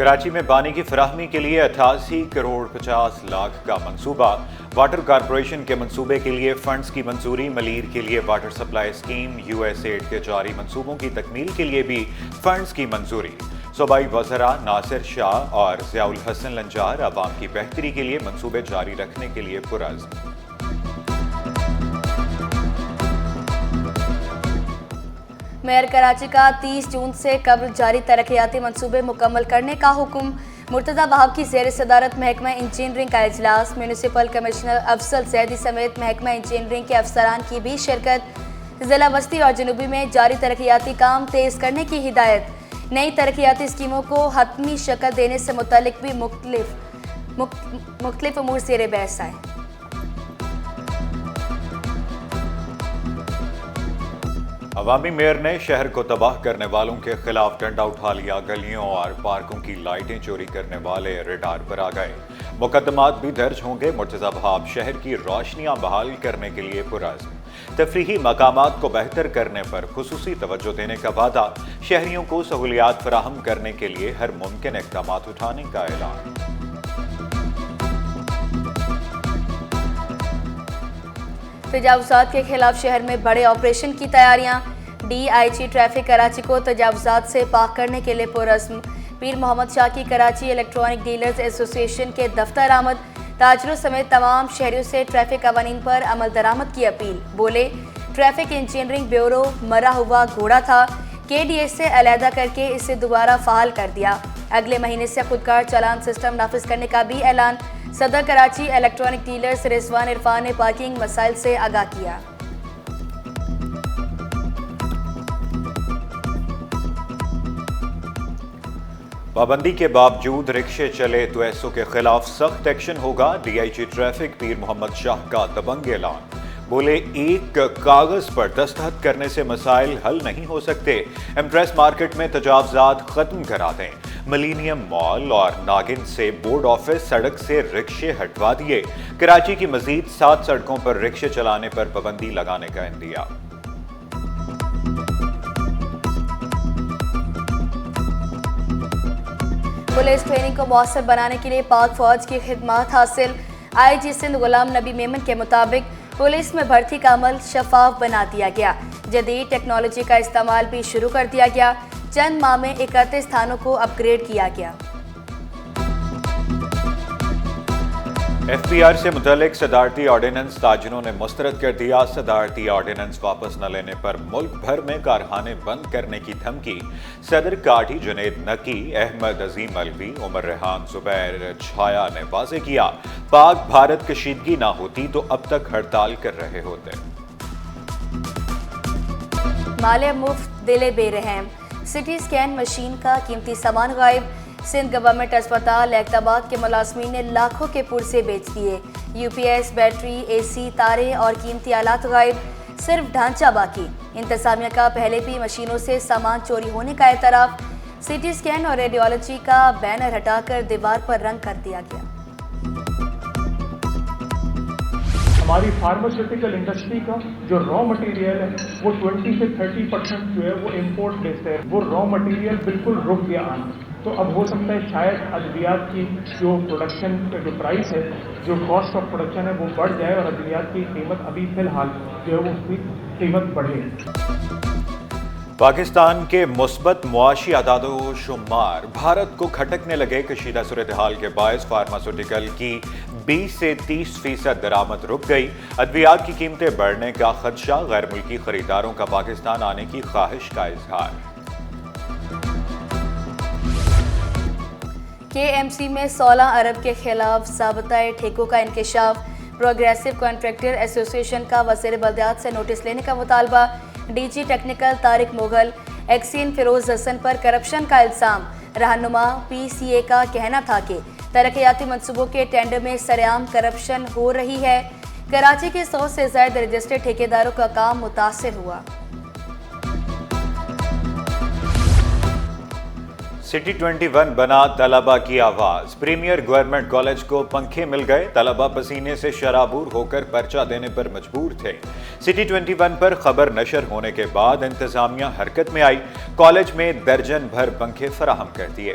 کراچی میں پانی کی فراہمی کے لیے 88 کروڑ 50 لاکھ کا منصوبہ۔ واٹر کارپوریشن کے منصوبے کے لیے فنڈز کی منظوری۔ ملیر کے لیے واٹر سپلائی اسکیم USAID کے جاری منصوبوں کی تکمیل کے لیے بھی فنڈز کی منظوری۔ صوبائی وزراء ناصر شاہ اور ضیاء الحسن لنجار عوام کی بہتری کے لیے منصوبے جاری رکھنے کے لیے پرعزم۔ میئر کراچی کا 30 جون سے قبل جاری ترقیاتی منصوبے مکمل کرنے کا حکم۔ مرتضی بہاؤ کی زیر صدارت محکمہ انجینئرنگ کا اجلاس۔ میونسپل کمشنر افضل زیدی سمیت محکمہ انجینئرنگ کے افسران کی بھی شرکت۔ ضلع وسطی اور جنوبی میں جاری ترقیاتی کام تیز کرنے کی ہدایت۔ نئی ترقیاتی اسکیموں کو حتمی شکل دینے سے متعلق بھی مختلف امور زیر بحث آئے۔ عوامی میئر نے شہر کو تباہ کرنے والوں کے خلاف ڈنڈا اٹھا لیا۔ گلیوں اور پارکوں کی لائٹیں چوری کرنے والے ریڈار پر آ گئے۔ مقدمات بھی درج ہوں گے۔ مرتضی بہاؤ شہر کی روشنیاں بحال کرنے کے لیے پرعزم۔ تفریحی مقامات کو بہتر کرنے پر خصوصی توجہ دینے کا وعدہ۔ شہریوں کو سہولیات فراہم کرنے کے لیے ہر ممکن اقدامات اٹھانے کا اعلان۔ تجاوزات کے خلاف شہر میں بڑے آپریشن کی تیاریاں۔ DIG ٹریفک کراچی کو تجاوزات سے پاک کرنے کے لیے پرعزم۔ پیر محمد شاہ کی کراچی الیکٹرانک ڈیلرز ایسوسی ایشن کے دفتر آمد۔ تاجروں سمیت تمام شہریوں سے ٹریفک قوانین پر عمل درآمد کی اپیل۔ بولے ٹریفک انجینئرنگ بیورو مرا ہوا گھوڑا تھا، KDA سے علیحدہ کر کے اسے دوبارہ فعال کر دیا۔ اگلے مہینے سے خودکار چالان سسٹم نافذ کرنے کا بھی اعلان۔ صدر کراچی الیکٹرانک ڈیلرز رضوان عرفان نے پارکنگ مسائل سے آگاہ کیا۔ پابندی کے باوجود رکشے چلے تو ایسو کے خلاف سخت ایکشن ہوگا۔ DIG ٹریفک پیر محمد شاہ کا دبنگ اعلان۔ بولے ایک کاغذ پر دستخط کرنے سے مسائل حل نہیں ہو سکتے۔ ایمپریس مارکیٹ میں تجاوزات ختم کرا دیں۔ ملینیم مال اور ناگن سے بورڈ آفس سڑک سے رکشے ہٹوا دیے۔ کراچی کی مزید 7 سڑکوں پر رکشے چلانے پر پابندی لگانے کا عندیہ۔ پولیس ٹریننگ کو مؤثر بنانے کے لیے پاک فوج کی خدمات حاصل۔ IG سندھ غلام نبی میمن کے مطابق پولیس میں بھرتی کا عمل شفاف بنا دیا گیا۔ جدید ٹیکنالوجی کا استعمال بھی شروع کر دیا گیا۔ چند ماہ میں 31 تھانوں کو اپ گریڈ کیا گیا۔ FBR سے متعلق صدارتی آرڈیننس تاجروں نے مسترد کر دیا۔ صدارتی آرڈیننس واپس نہ لینے پر ملک بھر میں کارخانے بند کرنے کی دھمکی۔ صدر کاٹھی جنید نقی، احمد عظیم الوی، عمر ریحان، زبیر چھایا نے واضح کیا، پاک بھارت کشیدگی نہ ہوتی تو اب تک ہڑتال کر رہے ہوتے۔ مالیہ مفت دل بے رحم، سٹی سکین مشین کا قیمتی سامان غائب۔ سندھ گورنمنٹ اسپتال ایکتاباد کے ملازمین نے لاکھوں کے پرزے بیچ دیے۔ UPS، بیٹری، AC، تاریں اور قیمتی آلات غائب، صرف ڈھانچہ باقی۔ انتظامیہ کا پہلے بھی مشینوں سے سامان چوری ہونے کا اعتراف۔ CT سکین اور ریڈیولوجی کا بینر ہٹا کر دیوار پر رنگ کر دیا گیا۔ ہماری فارماسیوٹیکل انڈسٹری کا جو را مٹیریل ہے وہ 20 سے 30% جو ہے وہ امپورٹ بیسڈ ہے۔ وہ را مٹیریل بالکل رک گیا آنا، تو اب ہو سکتا ہے شاید ادویات کی جو پروڈکشن کا جو پرائس ہے، جو کاسٹ آف پروڈکشن ہے وہ بڑھ جائے اور ادویات کی قیمت ابھی فی الحال جو ہے وہ اس کی قیمت بڑھے۔ پاکستان کے مثبت معاشی اعداد و شمار بھارت کو کھٹکنے لگے۔ کشیدہ صورتحال کے باعث فارماسیوٹیکل کی 20 سے 30% درآمد رک گئی۔ ادویات کی قیمتیں بڑھنے کا خدشہ، غیر ملکی خریداروں کا پاکستان آنے کی خواہش کا اظہار۔ KMC میں 16 ارب کے خلاف ضابطۂ ٹھیکوں کا انکشاف۔ پروگریسو کنٹریکٹر ایسوسی ایشن کا وزیر بلدیات سے نوٹس لینے کا مطالبہ۔ DG technical Tariq Mughal, XEN Feroz Hasan پر کرپشن کا الزام۔ رہنما PCA کا کہنا تھا کہ ترقیاتی منصوبوں کے ٹینڈر میں سرعام کرپشن ہو رہی ہے۔ کراچی کے 100 سے زائد رجسٹرڈ ٹھیکیداروں کا کام متاثر ہوا۔ سٹی 21 بنا طلبہ کی آواز۔ پریمیئر گورنمنٹ کالج کو پنکھے مل گئے۔ طلبہ پسینے سے شرابور ہو کر پرچہ دینے پر مجبور تھے۔ سٹی 21 پر خبر نشر ہونے کے بعد انتظامیہ حرکت میں آئی۔ کالج میں درجن بھر پنکھے فراہم کر دیے۔